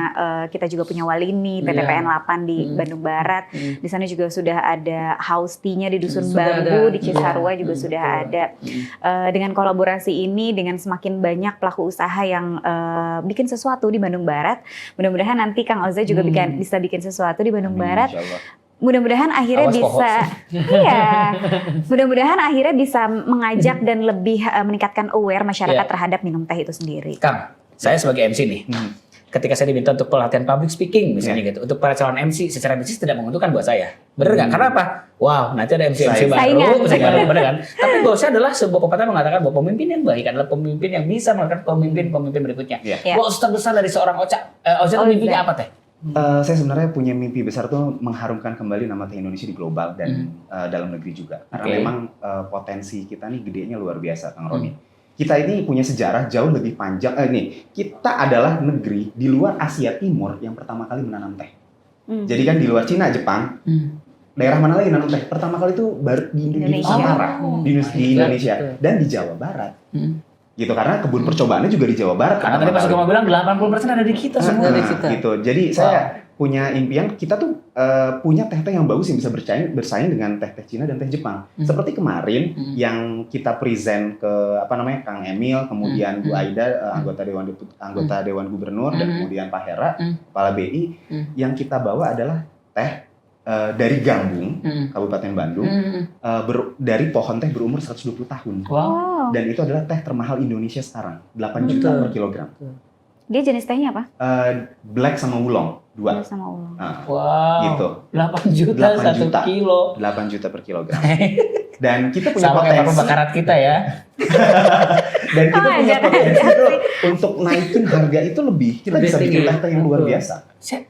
kita juga punya Walini, PTPN 8 di Bandung Barat. Di sana juga sudah ada house tea-nya di Dusun Bambu, di Cisarua juga sudah ada. Dengan kolaborasi ini, dengan semakin banyak pelaku usaha yang bikin sesuatu di Bandung Barat, mudah-mudahan nanti Kang Oza juga bisa bikin sesuatu di Bandung Barat. Mudah-mudahan akhirnya mudah-mudahan akhirnya bisa mengajak dan lebih meningkatkan aware masyarakat terhadap minum teh itu sendiri. Kang, saya sebagai MC nih, ketika saya diminta untuk pelatihan public speaking misalnya gitu, untuk para calon MC secara bisnis tidak menguntungkan buat saya. Bener nggak? Karena apa? Wow, nanti ada MC baru, bener kan? Tapi bosnya adalah sebuah pepatah mengatakan bahwa pemimpin yang baik adalah pemimpin yang bisa melakukan pemimpin berikutnya. Goals terbesar dari seorang Ocha itu mimpinya apa teh? Saya sebenarnya punya mimpi besar tuh mengharumkan kembali nama teh Indonesia di global dan dalam negeri juga. Karena memang potensi kita nih gedenya luar biasa, Kang Roni. Kita ini punya sejarah jauh lebih panjang. Kita adalah negeri di luar Asia Timur yang pertama kali menanam teh. Jadi kan di luar Cina, Jepang, daerah mana lagi nanam teh? Pertama kali itu baru di Indonesia dan di Jawa Barat. Gitu, karena kebun percobaannya juga di Jawa Barat. Karena tadi Mas Goma bilang 80% ada di kita semua. Gitu. Jadi saya punya impian, kita tuh punya teh-teh yang bagus yang bisa bersaing dengan teh-teh Cina dan teh Jepang. Seperti kemarin yang kita present ke Kang Emil, kemudian Bu Aida, anggota Dewan Gubernur, dan kemudian Pak Hera, Kepala BI, yang kita bawa adalah teh dari Gambung, Kabupaten Bandung, dari pohon teh berumur 120 tahun. Dan itu adalah teh termahal Indonesia sekarang, 8 juta per kilogram. Dia jenis tehnya apa? Black sama Oolong, 2. Black sama Oolong. Gitu. 8 juta 1 kilo. 8 juta per kilogram. Dan kita punya sama potensi. Sama kayak bakarat kita ya. Dan kita punya potensi itu untuk naikin harga itu lebih. Kita bisa bikin teh yang luar biasa.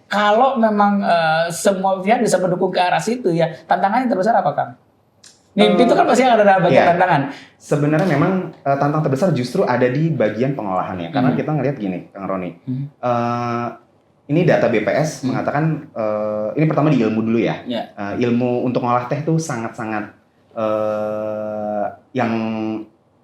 Kalau memang semua pihak bisa mendukung ke arah situ ya, tantangannya terbesar apa, Kang? Mimpi itu kan pasti ada bagian tantangan. Sebenarnya memang tantangan terbesar justru ada di bagian pengolahannya. Karena kita ngelihat gini, Kang Roni. Ini data BPS mengatakan, ini pertama di ilmu dulu ya. Ilmu untuk ngolah teh itu sangat-sangat yang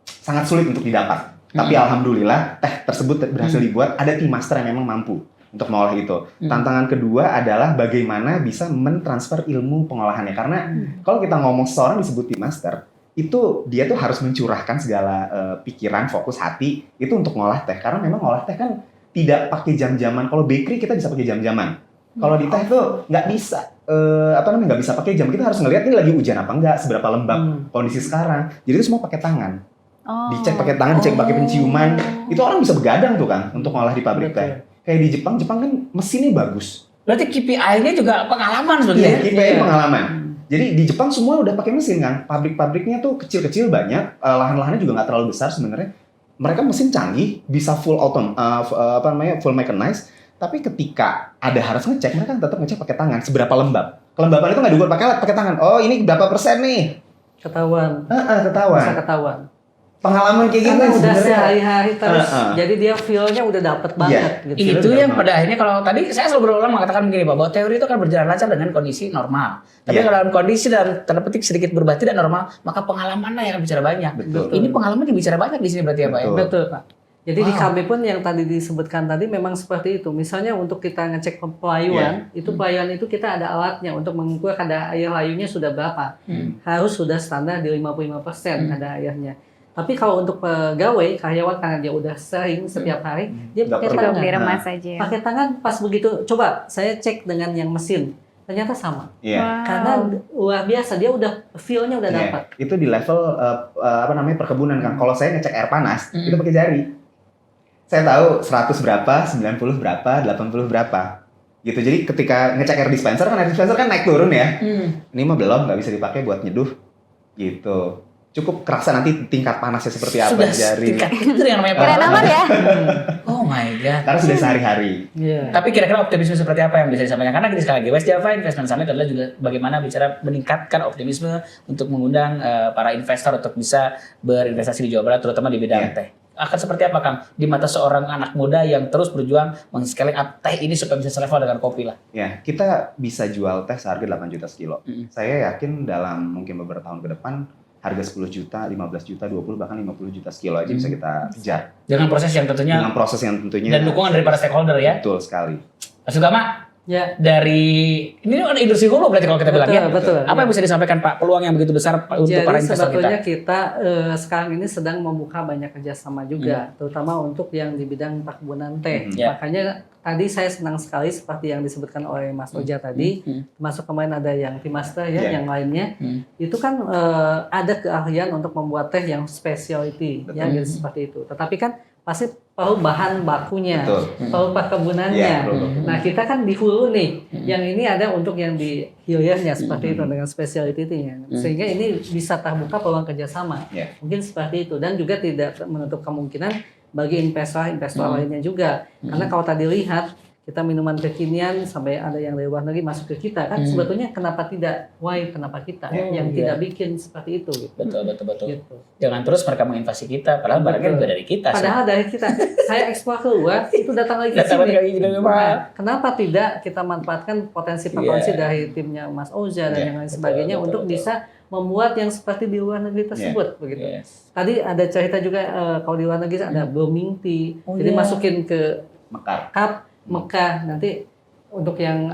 sangat sulit untuk didapat. Tapi alhamdulillah teh tersebut berhasil dibuat. Ada tim master yang memang mampu untuk mengolah itu. Tantangan kedua adalah bagaimana bisa mentransfer ilmu pengolahannya. Karena kalau kita ngomong seseorang disebut tim master, itu dia tuh harus mencurahkan segala pikiran, fokus hati itu untuk ngolah teh. Karena memang ngolah teh kan tidak pakai jam-jaman. Kalau bakery kita bisa pakai jam-jaman. Kalau di teh tuh nggak bisa, nggak bisa pakai jam. Kita harus ngelihat ini lagi hujan apa enggak, seberapa lembab kondisi sekarang. Jadi itu semua pakai tangan. Dicek pakai tangan, dicek pakai penciuman. Itu orang bisa begadang tuh kan untuk ngolah di pabrik teh. Kayak di Jepang kan mesinnya bagus. Berarti KPI-nya juga pengalaman sebenarnya. Iya, KPI pengalaman. Jadi di Jepang semua udah pakai mesin kan. Pabrik-pabriknya tuh kecil-kecil banyak, lahan-lahannya juga nggak terlalu besar sebenarnya. Mereka mesin canggih, bisa full mechanized. Tapi ketika ada harus ngecek, mereka tetap ngecek pakai tangan seberapa lembab. Kelembaban itu nggak diukur pakai tangan. Oh, ini berapa persen nih? Ketahuan. Ketahuan. Bisa ketahuan. Pengalaman kayak gitu karena udah sehari-hari terus, jadi dia feel-nya udah dapet banget. Gitu. Itu yang pada akhirnya kalau tadi saya selalu berulang mengatakan begini, bahwa teori itu akan berjalan lancar dengan kondisi normal. Tapi kalau dalam kondisi dalam tanda petik sedikit berubah tidak normal, maka pengalamannya yang bicara banyak. Betul. Ini pengalaman dibicara banyak di sini berarti ya Pak ya? Betul Pak. Jadi di kami pun yang tadi disebutkan tadi memang seperti itu. Misalnya untuk kita ngecek pelayuan, itu pelayuan itu kita ada alatnya untuk mengukur kadar air layunya sudah berapa. Harus sudah standar di 55% kadar airnya. Tapi kalau untuk pegawai, karyawan karena dia udah sering setiap hari, dia pakai tangan. Diremas aja. Pakai tangan pas begitu, coba saya cek dengan yang mesin. ternyata sama. Iya. Karena luar biasa, dia udah feel-nya udah Iya. dapat. Itu di level perkebunan kan. Kalau saya ngecek air panas, itu pakai jari. Saya tahu 100 berapa, 90 berapa, 80 berapa. Gitu. Jadi ketika ngecek air dispenser kan naik turun ya. Ini mah belum, nggak bisa dipakai buat nyeduh. Gitu. Cukup kerasa nanti tingkat panasnya seperti apa Sudah jari. tingkat itu yang namanya Keren amat ya. Oh my god. Karena sudah sehari-hari. Iya. Tapi kira-kira optimisme seperti apa yang bisa disampaikan? Karena sekali lagi West Java Investment Summit adalah juga bagaimana bicara meningkatkan optimisme untuk mengundang para investor untuk bisa berinvestasi di Jawa Barat, terutama di bidang teh. Akan seperti apa Kang di mata seorang anak muda yang terus berjuang men-scaling up teh ini supaya bisa selevel dengan kopi lah? Ya, kita bisa jual teh seharga 8 juta sekilo. Saya yakin dalam mungkin beberapa tahun ke depan harga 10 juta, 15 juta, 20 bahkan 50 juta sekilo aja bisa kita kejar. Dengan proses yang tentunya Dengan proses yang tentunya dan dukungan dari para stakeholder ya. Betul sekali. Mas Sugama, Ya. dari ini kan industri hulu berarti kalau kita bilang ya. Betul. Apa yang bisa disampaikan Pak? Peluang yang begitu besar untuk Jadi para investor sebetulnya kita. kita sekarang ini sedang membuka banyak kerjasama juga, terutama untuk yang di bidang perkebunan teh. Ya. Makanya tadi saya senang sekali seperti yang disebutkan oleh Mas Oja tadi, termasuk kemarin ada yang Timaster ya, yang lainnya, itu kan ada keahlian untuk membuat teh yang specialty, yang gitu seperti itu. Tetapi kan pasti perlu bahan bakunya, perlu perkebunannya. Nah kita kan di hulu nih, yang ini ada untuk yang di hilirnya seperti itu dengan specialty-nya, sehingga ini bisa terbuka peluang kerjasama. Mungkin seperti itu dan juga tidak menutup kemungkinan bagi investor lainnya juga. Karena kalau tadi lihat kita minuman kekinian sampai ada yang dari luar negeri masuk ke kita kan sebetulnya kenapa tidak? Why kenapa kita yang tidak bikin seperti itu? Gitu. Betul. Gitu. Jangan terus mereka menginvasi kita, padahal barangnya juga dari kita. Padahal dari kita, saya ekspor keluar itu datang lagi ke sini. Nah, kenapa tidak kita manfaatkan potensi-potensi dari timnya Mas Oza dan yang lain sebagainya untuk bisa membuat yang seperti di luar negeri tersebut begitu. Tadi ada cerita juga kalau di luar negeri ada blooming tea, jadi masukin ke cup Mekah nanti untuk yang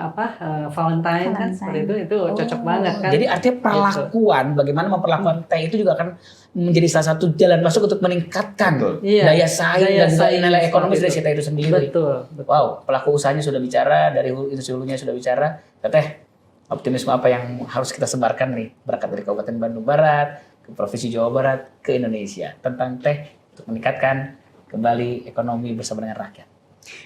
Valentine kan seperti itu cocok banget kan. Jadi artinya perlakuan bagaimana memperlakukan teh itu juga akan menjadi salah satu jalan masuk untuk meningkatkan daya saing dan juga nilai ekonomis dari teh itu sendiri. Betul. Wow, pelaku usahanya sudah bicara, dari industri hulunya sudah bicara. Teteh, optimisme apa yang harus kita sebarkan nih berangkat dari Kabupaten Bandung Barat ke Provinsi Jawa Barat ke Indonesia tentang teh untuk meningkatkan kembali ekonomi bersama dengan rakyat?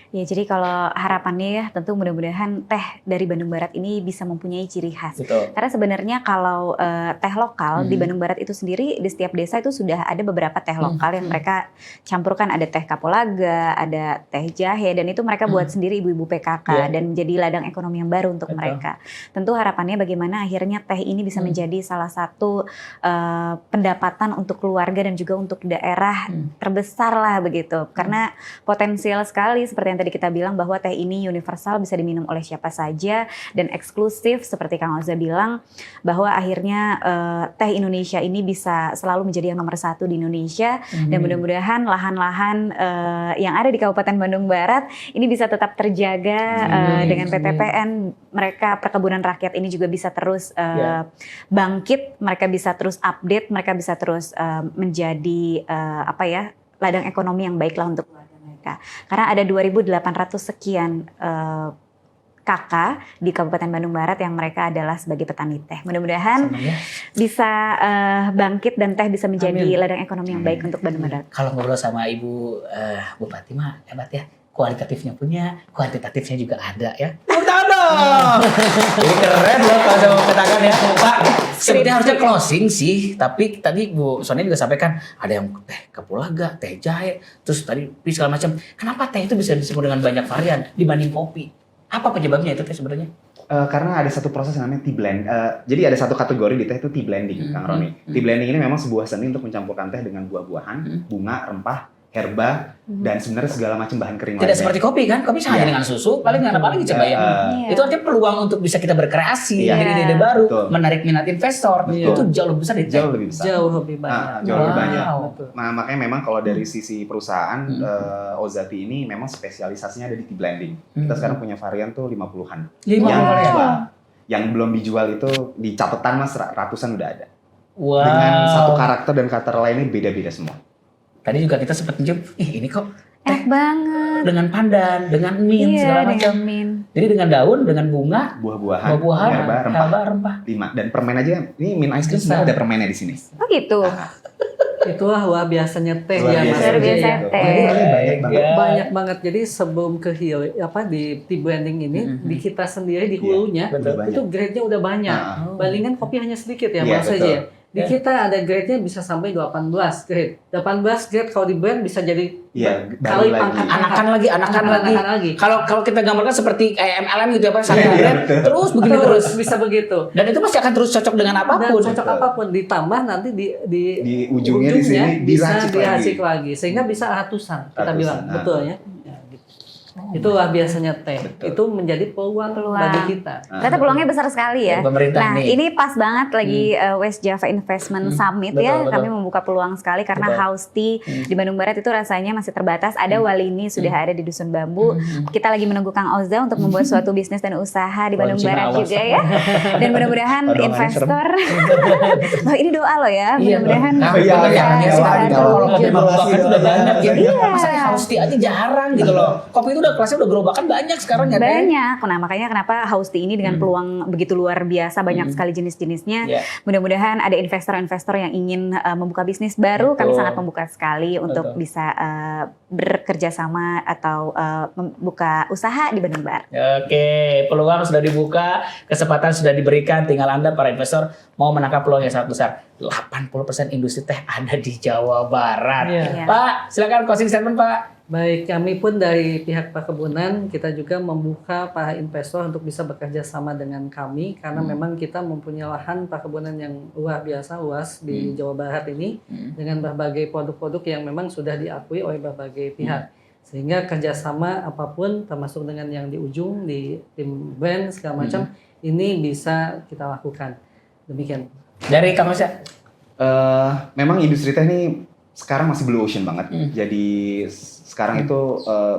Ya, jadi kalau harapannya ya tentu mudah-mudahan teh dari Bandung Barat ini bisa mempunyai ciri khas. Betul. Karena sebenarnya kalau teh lokal di Bandung Barat itu sendiri di setiap desa itu sudah ada beberapa teh lokal yang mereka campurkan, ada teh kapulaga, ada teh jahe dan itu mereka buat sendiri ibu-ibu PKK dan menjadi ladang ekonomi yang baru untuk mereka. Tentu harapannya bagaimana akhirnya teh ini bisa menjadi salah satu pendapatan untuk keluarga dan juga untuk daerah terbesar lah begitu. Karena potensial sekali seperti yang tadi kita bilang bahwa teh ini universal, bisa diminum oleh siapa saja dan eksklusif seperti Kang Oza bilang bahwa akhirnya teh Indonesia ini bisa selalu menjadi yang nomor 1 di Indonesia dan mudah-mudahan lahan-lahan yang ada di Kabupaten Bandung Barat ini bisa tetap terjaga dengan PTPN, mereka perkebunan rakyat ini juga bisa terus bangkit, mereka bisa terus update, mereka bisa terus menjadi ladang ekonomi yang baiklah untuk karena ada 2.800 sekian kakak di Kabupaten Bandung Barat yang mereka adalah sebagai petani teh. Mudah-mudahan bisa bangkit dan teh bisa menjadi ladang ekonomi yang baik untuk Bandung Barat. Kalau ngobrol sama Ibu Bupati mah hebat ya. Kualitatifnya punya, kuantitatifnya juga ada ya. Jadi keren loh kalau saya mau katakan ya. Pak, sebenarnya harusnya closing sih. Tapi tadi Bu Sonia juga sampaikan ada yang teh kapulaga, teh jahe, terus tadi segala macam. Kenapa teh itu bisa disebut dengan banyak varian dibanding kopi? Apa penyebabnya itu teh sebenarnya? Karena ada satu proses yang namanya tea blend. Jadi ada satu kategori di teh itu tea blending, Kang Roni. Tea blending ini memang sebuah seni untuk mencampurkan teh dengan buah-buahan, bunga, rempah, herba, dan sebenarnya segala macam bahan kering Tidak lainnya. seperti kopi kan? Kopi sama dengan susu, paling nggak apa lagi coba ya. Itu artinya peluang untuk bisa kita berkreasi, ide-ide baru, menarik minat investor. Itu jauh lebih besar dari teh. Jauh lebih besar. Jauh lebih banyak. Jauh lebih banyak. Betul. Nah, makanya memang kalau dari sisi perusahaan, Ozati ini memang spesialisasinya ada di tea blending. Kita sekarang punya varian tuh 50-an. Yang belum dijual itu di catatan mas ratusan udah ada. Dengan satu karakter dan karakter lainnya beda-beda semua. Tadi juga kita sempat mencium, ini kok Enak banget. dengan pandan, dengan mint Iya, segala dengan macam. mint. Jadi dengan daun, dengan bunga, Buah-buahan, buah-buahan, herba, rempah. rempah. 5 dan permen aja. Ini mint ice cream sebenarnya ada permennya di sini. Oh gitu. Itulah luar biasanya teh Luar ya biasa. Mas Luar J biasa ya. teh. Jadi Banyak banget. Ya. banyak banget. Jadi sebelum ke di branding ini di kita sendiri di hulunya Betul. Banyak. itu grade-nya udah banyak. Ah. Bandingkan kopi hanya sedikit ya Iya, Mas betul. aja ya. Di kita ada grade-nya bisa sampai 18 grade. 18 grade kalau di brand bisa jadi Iya, kali baru lagi. pangkat Anakan lagi. lagi. Kalau kita gambarkan seperti kayak MLM gitu ya Pak, satu Iya, brand betul. terus begini terus. bisa begitu. Dan itu pasti akan terus cocok dengan Dan apapun. cocok apapun ditambah nanti Di ujungnya di sini bisa diracik diracik lagi sehingga bisa ratusan kita Ratusan, bilang nah. betul ya. Ya, gitu. Itulah biasanya teh. Betul. Itu menjadi peluang Peluang. bagi kita. Ternyata peluangnya besar sekali ya. Dari pemerintah Nah, nih. ini pas banget lagi West Java Investment Summit Betul, ya. betul. Kami membuka peluang sekali karena Betul. house tea di Bandung Barat itu rasanya masih terbatas. Ada Walini sudah ada di Dusun Bambu. Kita lagi menunggu Kang Oza untuk membuat suatu bisnis dan usaha di Bandung Cina, Barat awas. juga ya. Dan mudah-mudahan Aduh, investor. Loh, ini doa lo ya. Iya, Mudah-mudahan Nah, iya, bener ya, iya, sih, iya, kalau kopi terwujud. gerobakan itu udah banyak ya. Iya. Masa house tea aja jarang gitu loh. Kopi itu udah kelasnya udah gerobakan banyak sekarang ya. Teh? Banyak. Nah, makanya kenapa house tea ini dengan peluang begitu luar biasa, banyak sekali jenis-jenisnya. Iya. Mudah-mudahan ada investor-investor yang ingin membuka bisnis baru. Kami Betul. sangat membuka sekali untuk Betul. bisa bekerja sama atau membuka usaha di Bandung Barat. Oke, peluang sudah dibuka, kesempatan sudah diberikan, tinggal Anda para investor mau menangkap peluang yang sangat besar. 80% industri teh ada di Jawa Barat. Iya. Pak, silakan closing statement Pak. Baik, kami pun dari pihak perkebunan kita juga membuka para investor untuk bisa bekerja sama dengan kami karena memang kita mempunyai lahan perkebunan yang luar biasa luas di Jawa Barat ini dengan berbagai produk-produk yang memang sudah diakui oleh berbagai pihak. Sehingga kerjasama apapun termasuk dengan yang di ujung di tim brand segala macam ini bisa kita lakukan. Demikian. Dari Kang Osya. Memang industri teh ini sekarang masih blue ocean banget. Jadi sekarang itu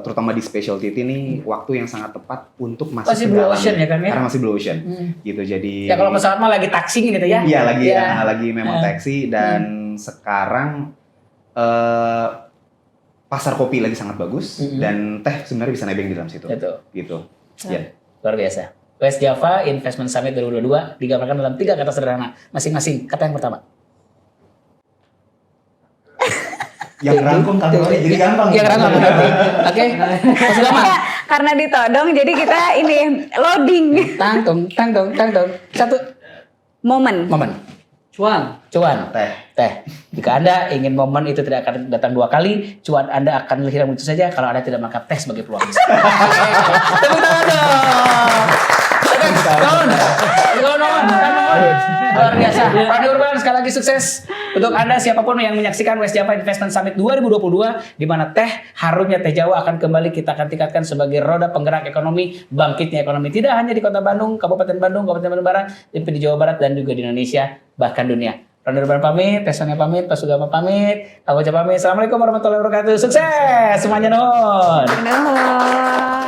terutama di specialty tea ini waktu yang sangat tepat untuk masuk Masih ke blue dalamnya. ocean ya kan ya? Karena masih blue ocean. Gitu. Jadi Ya kalau pesawat mah lagi taxing gitu ya. Iya, Iya. lagi memang taksi dan sekarang pasar kopi lagi sangat bagus dan teh sebenarnya bisa nebeng di dalam situ. Betul. Gitu. Ya. Luar biasa. West Java Investment Summit 2022 digambarkan dalam 3 kata sederhana. Masing-masing. Kata yang pertama. Yang rangkum kategori jadi gampang. Yang rangkum. Oke. Mas Ulama. Ya, karena ditodong jadi kita ini loading. Tangtung. Satu. Momen. Cuan. Cuan. Teh. Teh. Jika Anda ingin momen itu tidak akan datang 2 kali, cuan Anda akan hilang begitu saja kalau Anda tidak menangkap teh sebagai peluang bisnis. Tepuk tangan dong. Kawan. Luar biasa. Rani Urban sekali lagi sukses untuk Anda siapapun yang menyaksikan West Java Investment Summit 2022 di mana teh harumnya teh Jawa akan kembali kita akan tingkatkan sebagai roda penggerak ekonomi, bangkitnya ekonomi tidak hanya di Kota Bandung, Kabupaten Bandung Barat, tapi di Jawa Barat dan juga di Indonesia bahkan dunia. Rani Urban pamit, Teh Sonia pamit, Pak Sugama pamit, Kang Ocha pamit. Assalamualaikum warahmatullahi wabarakatuh. Sukses semuanya, nuhun. Nuhun.